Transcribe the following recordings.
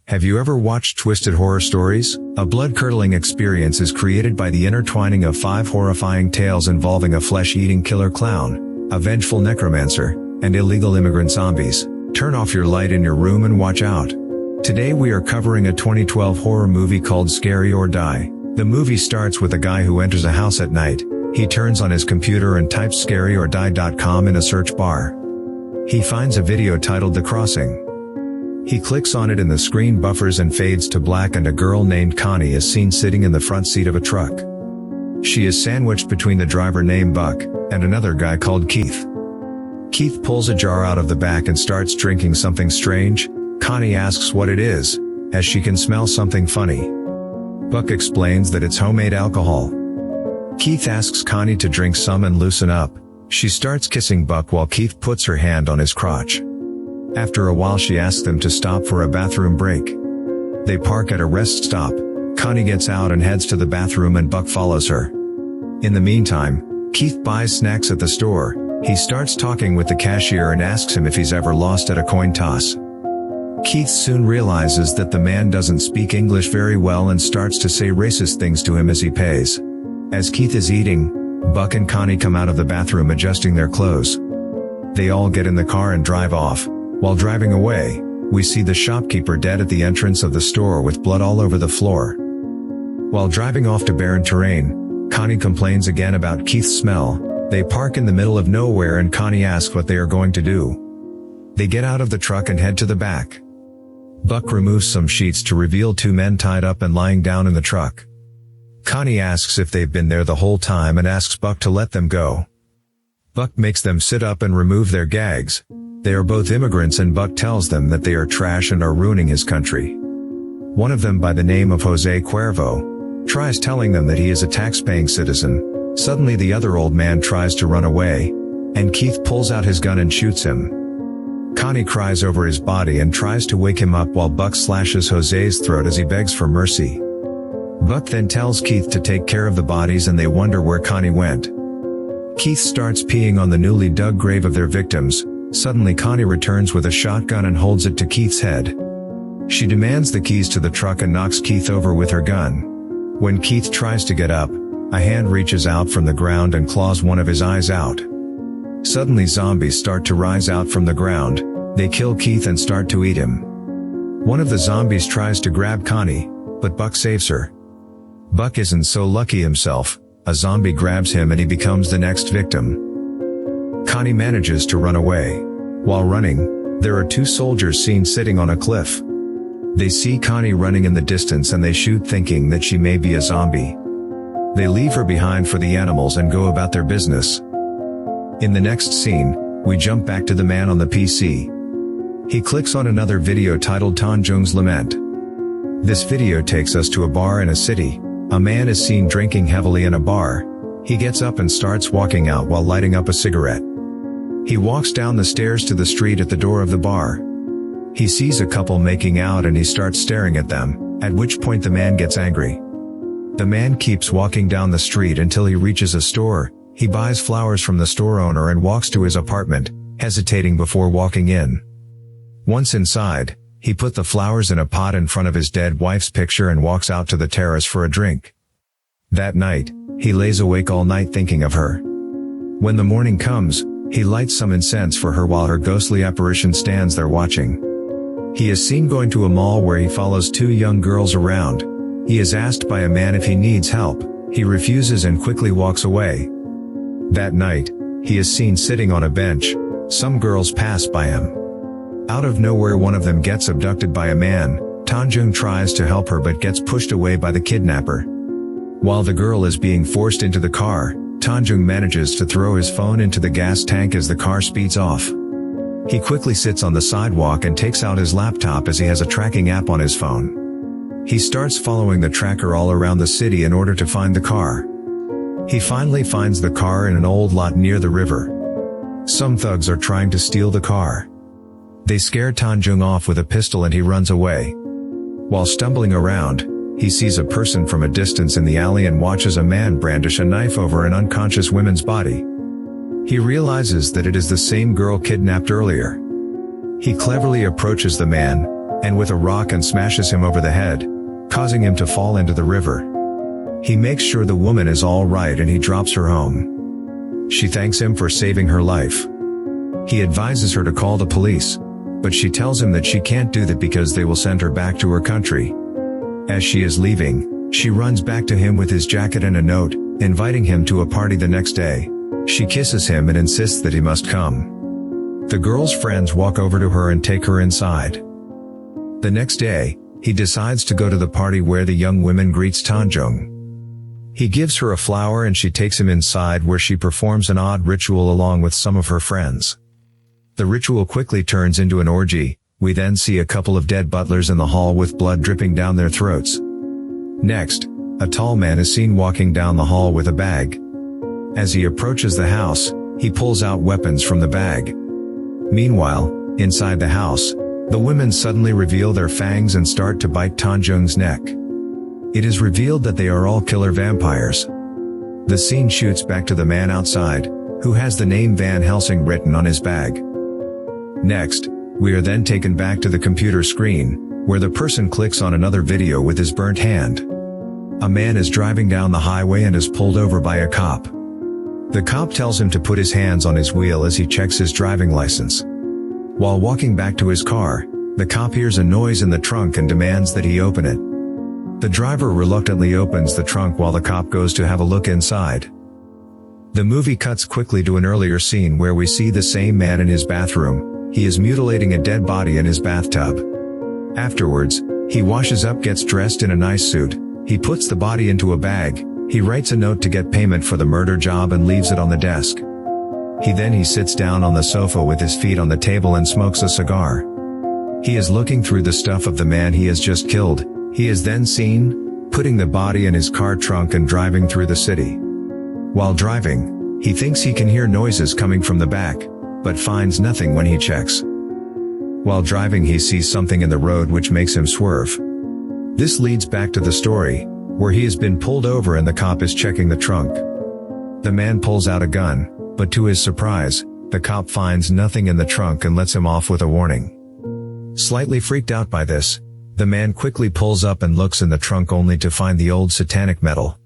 Have you ever watched Twisted Horror Stories? A blood-curdling experience is created by the intertwining of 5 horrifying tales involving a flesh-eating killer clown, a vengeful necromancer, and illegal immigrant zombies. Turn off your light in your room and watch out. Today we are covering a 2012 horror movie called Scary or Die. The movie starts with a guy who enters a house at night. He turns on his computer and types scaryorDie.com in a search bar. He finds a video titled The Crossing. He clicks on it and the screen buffers and fades to black, and a girl named Connie is seen sitting in the front seat of a truck. She is sandwiched between the driver named Buck and another guy called Keith. Keith pulls a jar out of the back and starts drinking something strange. Connie asks what it is, as she can smell something funny. Buck explains that it's homemade alcohol. Keith asks Connie to drink some and loosen up. She starts kissing Buck while Keith puts her hand on his crotch. After a while she asks them to stop for a bathroom break. They park at a rest stop. Connie gets out and heads to the bathroom and Buck follows her. In the meantime, Keith buys snacks at the store. He starts talking with the cashier and asks him if he's ever lost at a coin toss. Keith soon realizes that the man doesn't speak English very well and starts to say racist things to him as he pays. As Keith is eating, Buck and Connie come out of the bathroom adjusting their clothes. They all get in the car and drive off. While driving away, we see the shopkeeper dead at the entrance of the store with blood all over the floor. While driving off to barren terrain, Connie complains again about Keith's smell. They park in the middle of nowhere and Connie asks what they are going to do. They get out of the truck and head to the back. Buck removes some sheets to reveal 2 men tied up and lying down in the truck. Connie asks if they've been there the whole time and asks Buck to let them go. Buck makes them sit up and remove their gags. They are both immigrants and Buck tells them that they are trash and are ruining his country. One of them, by the name of Jose Cuervo, tries telling them that he is a tax-paying citizen. Suddenly the other old man tries to run away, and Keith pulls out his gun and shoots him. Connie cries over his body and tries to wake him up while Buck slashes Jose's throat as he begs for mercy. Buck then tells Keith to take care of the bodies and they wonder where Connie went. Keith starts peeing on the newly dug grave of their victims. Suddenly Connie returns with a shotgun and holds it to Keith's head. She demands the keys to the truck and knocks Keith over with her gun. When Keith tries to get up, a hand reaches out from the ground and claws one of his eyes out. Suddenly zombies start to rise out from the ground. They kill Keith and start to eat him. One of the zombies tries to grab Connie, but Buck saves her. Buck isn't so lucky himself. A zombie grabs him and he becomes the next victim. Connie manages to run away. While running, there are 2 soldiers seen sitting on a cliff. They see Connie running in the distance and they shoot, thinking that she may be a zombie. They leave her behind for the animals and go about their business. In the next scene, we jump back to the man on the PC. He clicks on another video titled Tanjung's Lament. This video takes us to a bar in a city. A man is seen drinking heavily in a bar. He gets up and starts walking out while lighting up a cigarette. He walks down the stairs to the street at the door of the bar. He sees a couple making out and he starts staring at them, at which point the man gets angry. The man keeps walking down the street until he reaches a store. He buys flowers from the store owner and walks to his apartment, hesitating before walking in. Once inside, he put the flowers in a pot in front of his dead wife's picture and walks out to the terrace for a drink. That night, he lays awake all night thinking of her. When the morning comes, he lights some incense for her while her ghostly apparition stands there watching. He is seen going to a mall where he follows 2 young girls around. He is asked by a man if he needs help. He refuses and quickly walks away. That night, he is seen sitting on a bench. Some girls pass by him. Out of nowhere one of them gets abducted by a man. Tanjung tries to help her but gets pushed away by the kidnapper. While the girl is being forced into the car, Tanjung manages to throw his phone into the gas tank as the car speeds off. He quickly sits on the sidewalk and takes out his laptop as he has a tracking app on his phone. He starts following the tracker all around the city in order to find the car. He finally finds the car in an old lot near the river. Some thugs are trying to steal the car. They scare Tanjung off with a pistol and he runs away. While stumbling around, he sees a person from a distance in the alley and watches a man brandish a knife over an unconscious woman's body. He realizes that it is the same girl kidnapped earlier. He cleverly approaches the man, and with a rock and smashes him over the head, causing him to fall into the river. He makes sure the woman is all right and he drops her home. She thanks him for saving her life. He advises her to call the police, but she tells him that she can't do that because they will send her back to her country. As she is leaving, she runs back to him with his jacket and a note, inviting him to a party the next day. She kisses him and insists that he must come. The girl's friends walk over to her and take her inside. The next day, he decides to go to the party where the young woman greets Tanjung. He gives her a flower and she takes him inside where she performs an odd ritual along with some of her friends. The ritual quickly turns into an orgy. We then see a couple of dead butlers in the hall with blood dripping down their throats. Next, a tall man is seen walking down the hall with a bag. As he approaches the house, he pulls out weapons from the bag. Meanwhile, inside the house, the women suddenly reveal their fangs and start to bite Tanjung's neck. It is revealed that they are all killer vampires. The scene shoots back to the man outside, who has the name Van Helsing written on his bag. Next, we are then taken back to the computer screen, where the person clicks on another video with his burnt hand. A man is driving down the highway and is pulled over by a cop. The cop tells him to put his hands on his wheel as he checks his driving license. While walking back to his car, the cop hears a noise in the trunk and demands that he open it. The driver reluctantly opens the trunk while the cop goes to have a look inside. The movie cuts quickly to an earlier scene where we see the same man in his bathroom. He is mutilating a dead body in his bathtub. Afterwards, he washes up, gets dressed in a nice suit. He puts the body into a bag. He writes a note to get payment for the murder job and leaves it on the desk. He sits down on the sofa with his feet on the table and smokes a cigar. He is looking through the stuff of the man he has just killed. He is then seen putting the body in his car trunk and driving through the city. While driving, he thinks he can hear noises coming from the back, but finds nothing when he checks. While driving, he sees something in the road which makes him swerve. This leads back to the story, where he has been pulled over and the cop is checking the trunk. The man pulls out a gun, but to his surprise, the cop finds nothing in the trunk and lets him off with a warning. Slightly freaked out by this, the man quickly pulls up and looks in the trunk only to find the old satanic medal.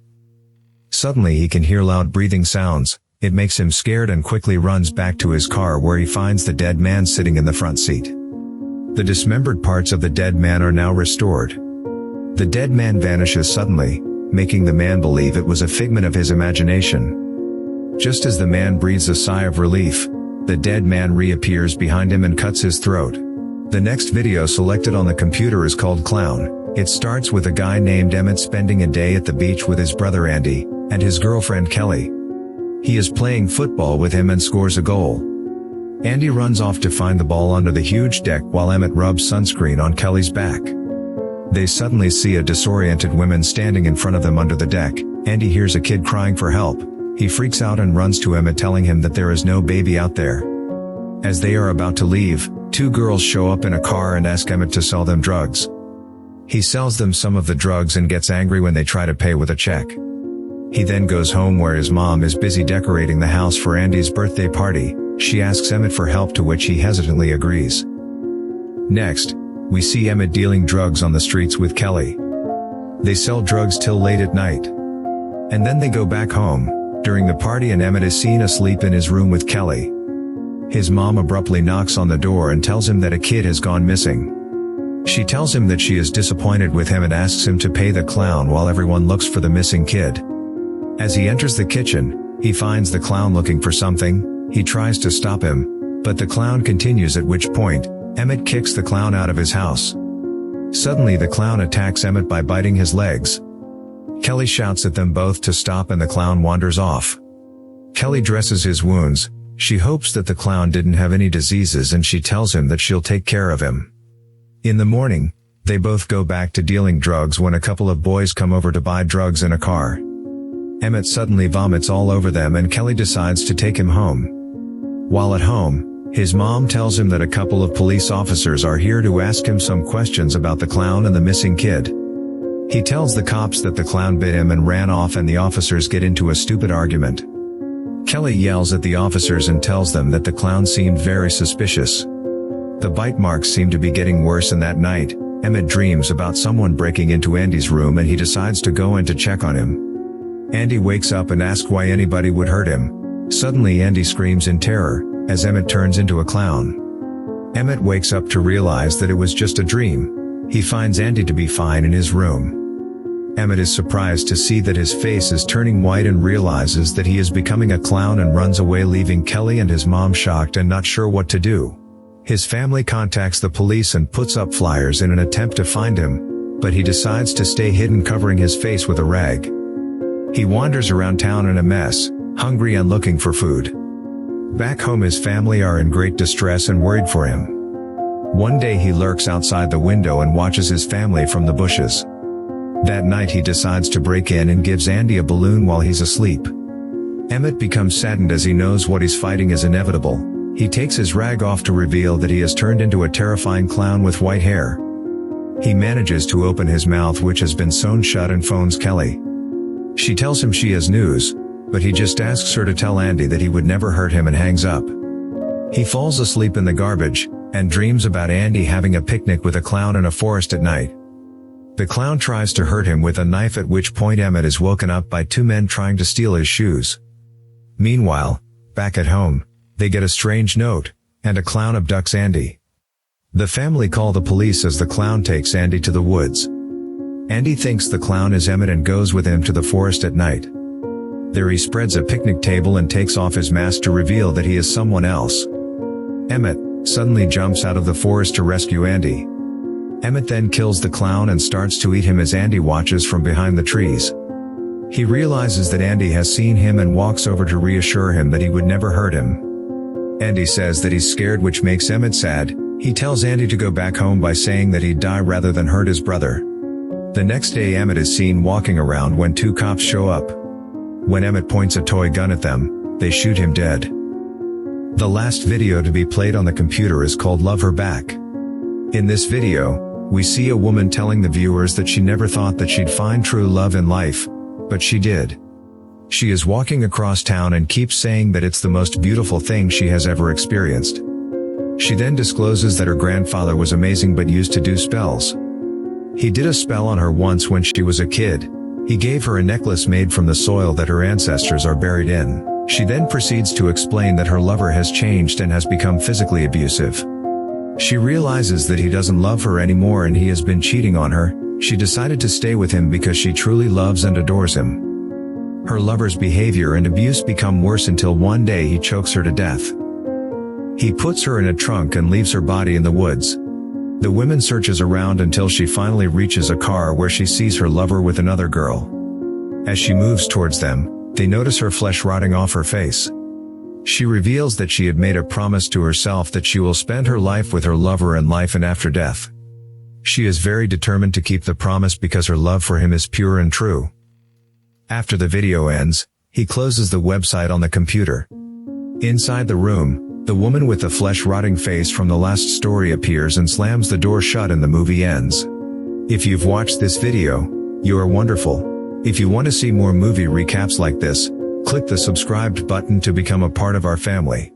Suddenly he can hear loud breathing sounds. It makes him scared and quickly runs back to his car where he finds the dead man sitting in the front seat. The dismembered parts of the dead man are now restored. The dead man vanishes suddenly, making the man believe it was a figment of his imagination. Just as the man breathes a sigh of relief, the dead man reappears behind him and cuts his throat. The next video selected on the computer is called Clown. It starts with a guy named Emmett spending a day at the beach with his brother Andy, and his girlfriend Kelly. He is playing football with him and scores a goal. Andy runs off to find the ball under the huge deck while Emmett rubs sunscreen on Kelly's back. They suddenly see a disoriented woman standing in front of them under the deck. Andy hears a kid crying for help. He freaks out and runs to Emmett telling him that there is no baby out there. As they are about to leave, two girls show up in a car and ask Emmett to sell them drugs. He sells them some of the drugs and gets angry when they try to pay with a check. He then goes home where his mom is busy decorating the house for Andy's birthday party. She asks Emmett for help, to which he hesitantly agrees. Next, we see Emmett dealing drugs on the streets with Kelly. They sell drugs till late at night. And then they go back home. During the party, and Emmett is seen asleep in his room with Kelly. His mom abruptly knocks on the door and tells him that a kid has gone missing. She tells him that she is disappointed with him and asks him to pay the clown while everyone looks for the missing kid. As he enters the kitchen, he finds the clown looking for something. He tries to stop him, but the clown continues, at which point, Emmett kicks the clown out of his house. Suddenly the clown attacks Emmett by biting his legs. Kelly shouts at them both to stop and the clown wanders off. Kelly dresses his wounds. She hopes that the clown didn't have any diseases and she tells him that she'll take care of him. In the morning, they both go back to dealing drugs when a couple of boys come over to buy drugs in a car. Emmett suddenly vomits all over them and Kelly decides to take him home. While at home, his mom tells him that a couple of police officers are here to ask him some questions about the clown and the missing kid. He tells the cops that the clown bit him and ran off, and the officers get into a stupid argument. Kelly yells at the officers and tells them that the clown seemed very suspicious. The bite marks seem to be getting worse, and that night, Emmett dreams about someone breaking into Andy's room and he decides to go in to check on him. Andy wakes up and asks why anybody would hurt him. Suddenly Andy screams in terror, as Emmett turns into a clown. Emmett wakes up to realize that it was just a dream. He finds Andy to be fine in his room. Emmett is surprised to see that his face is turning white and realizes that he is becoming a clown and runs away, leaving Kelly and his mom shocked and not sure what to do. His family contacts the police and puts up flyers in an attempt to find him, but he decides to stay hidden, covering his face with a rag. He wanders around town in a mess, hungry and looking for food. Back home his family are in great distress and worried for him. One day he lurks outside the window and watches his family from the bushes. That night he decides to break in and gives Andy a balloon while he's asleep. Emmett becomes saddened as he knows what he's fighting is inevitable. He takes his rag off to reveal that he has turned into a terrifying clown with white hair. He manages to open his mouth, which has been sewn shut, and phones Kelly. She tells him she has news, but he just asks her to tell Andy that he would never hurt him and hangs up. He falls asleep in the garbage, and dreams about Andy having a picnic with a clown in a forest at night. The clown tries to hurt him with a knife, at which point Emmett is woken up by two men trying to steal his shoes. Meanwhile, back at home, they get a strange note, and a clown abducts Andy. The family call the police as the clown takes Andy to the woods. Andy thinks the clown is Emmett and goes with him to the forest at night. There he spreads a picnic table and takes off his mask to reveal that he is someone else. Emmett suddenly jumps out of the forest to rescue Andy. Emmett then kills the clown and starts to eat him as Andy watches from behind the trees. He realizes that Andy has seen him and walks over to reassure him that he would never hurt him. Andy says that he's scared, which makes Emmett sad. He tells Andy to go back home by saying that he'd die rather than hurt his brother. The next day Emmett is seen walking around when two cops show up. When Emmett points a toy gun at them, they shoot him dead. The last video to be played on the computer is called Love Her Back. In this video, we see a woman telling the viewers that she never thought that she'd find true love in life, but she did. She is walking across town and keeps saying that it's the most beautiful thing she has ever experienced. She then discloses that her grandfather was amazing but used to do spells. He did a spell on her once when she was a kid. He gave her a necklace made from the soil that her ancestors are buried in. She then proceeds to explain that her lover has changed and has become physically abusive. She realizes that he doesn't love her anymore and he has been cheating on her. She decided to stay with him because she truly loves and adores him. Her lover's behavior and abuse become worse until one day he chokes her to death. He puts her in a trunk and leaves her body in the woods. The woman searches around until she finally reaches a car where she sees her lover with another girl. As she moves towards them, they notice her flesh rotting off her face. She reveals that she had made a promise to herself that she will spend her life with her lover in life and after death. She is very determined to keep the promise because her love for him is pure and true. After the video ends, he closes the website on the computer. Inside the room, the woman with the flesh-rotting face from the last story appears and slams the door shut and the movie ends. If you've watched this video, you are wonderful. If you want to see more movie recaps like this, click the subscribed button to become a part of our family.